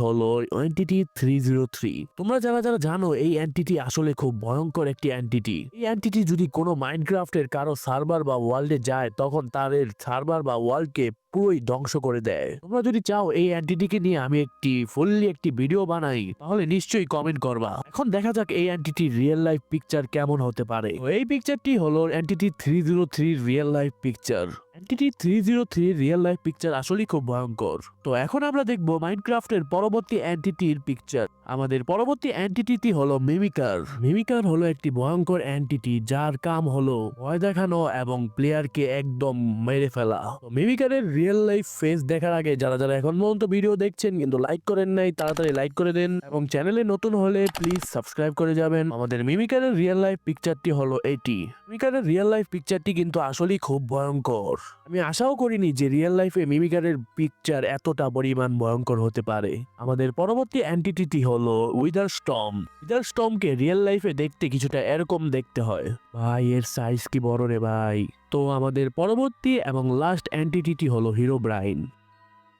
হলো এনটিটি 303। তোমরা যারা যারা জানো এই এনটিটি আসলে খুব ভয়ঙ্কর একটি এনটিটি। এই এনটিটি যদি কোনো মাইনক্রাফটের কারো সার্ভার বা ওয়ার্ল্ডে যায় তখন তাদের সার্ভার বা ওয়ার্ল্ডকে পুরোই ধ্বংস করে দেয়। তোমরা যদি চাও এই এনটিটিকে নিয়ে আমি ফুললি একটি ভিডিও বানাই তাহলে নিশ্চয়ই কমেন্ট করবা। এখন দেখা যাক এই এনটিটির রিয়েল লাইফ পিকচার কেমন হতে পারে। তো এই পিকচারটি হলো NTT 303 real life picture. NTT 303 real life picture আসলেই খুব ভয়ঙ্কর। তো এখন আমরা দেখব মাইনক্রাফটের পরবর্তী এনটিটির পিকচার। আমাদের পরবর্তী এনটিটি হলো মিমিকার। মিমিকার হলো একটি ভয়ঙ্কর এনটিটি যার কাম হলো ভয় দেখানো এবং প্লেয়ারকে একদম মেরে ফেলা। তো মিমিকারের রিয়েল লাইফ ফেস দেখার আগে যারা যারা এখন পর্যন্ত ভিডিও দেখছেন কিন্তু লাইক করেন নাই তাড়াতাড়ি লাইক করে দেন এবং চ্যানেলে নতুন হলে প্লিজ সাবস্ক্রাইব করে যাবেন। আমাদের মিমিকারের রিয়েল লাইফ পিকচারটি হলো এটি। মিমিকারের রিয়েল লাইফ পিকচারটি কিন্তু আসলেই খুব ভয়ঙ্কর। আমি আশাও করিনি যে রিয়েল লাইফে মিমিকারের পিকচার এতটা পরিমাণ ভয়ঙ্কর হতে পারে। আমাদের পরবর্তী এন্টিটি হলো উইদার স্টর্ম। উইদার স্টর্মকে রিয়েল লাইফে দেখতে কিছুটা এরকম দেখতে হয়। ভাই এর সাইজ কি বড় রে ভাই। তো আমাদের পরবর্তী এবং লাস্ট এন্টিটি হলো হিরোব্রাইন।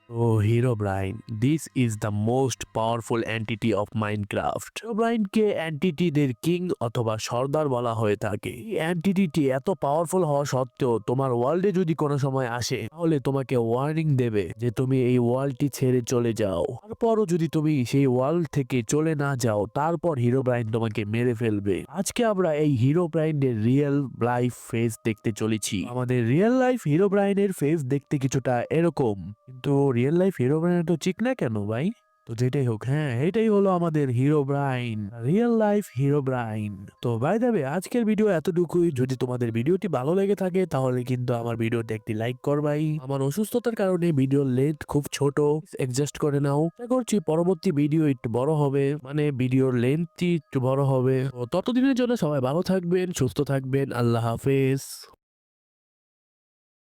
ও Herobrine, this is the most powerful entity of Minecraft. হিরোব্রাইনকে এন্টিটিদের কিং অথবা সর্দার বলা হয়ে থাকে। এই এন্টিটিটি এত পাওয়ারফুল হওয়া সত্ত্বেও তোমার ওয়ার্ল্ডে যদি কোনো সময় আসে তাহলে তোমাকে ওয়ার্নিং দেবে যে তুমি এই ওয়ার্ল্ডটি ছেড়ে চলে যাও। তারপরও যদি তুমি সেই ওয়ার্ল্ড থেকে চলে না যাও তারপর হিরোব্রাইন তোমাকে মেরে ফেলবে। আজকে আমরা এই হিরোব্রাইনের রিয়েল লাইফ ফেস দেখতে চলেছি। আমাদের রিয়েল লাইফ হিরোব্রাইনের ফেস দেখতে কিছুটা এরকম, কিন্তু রিয়েল লাইফ হিরোব্রাইন তো ঠিক না কেন ভাই? তো যেটাই হোক, হ্যাঁ এটাই হলো আমাদের হিরোব্রাইন, রিয়েল লাইফ হিরোব্রাইন। তো বাই দ্য ওয়ে আজকের ভিডিও এতটুকুই। যদি তোমাদের ভিডিওটি ভালো লেগে থাকে তাহলে কিন্তু আমার ভিডিওতে একটি লাইক করবাই। আমার অসুস্থতার কারণে ভিডিওর লেন্থ খুব ছোট, অ্যাডজাস্ট করে নাও। আশা করছি পরবর্তী ভিডিও একটু বড় হবে, মানে ভিডিওর লেন্থটি একটু বড় হবে। তো ততদিনের জন্য সবাই ভালো থাকবেন, সুস্থ থাকবেন। আল্লাহ হাফেজ।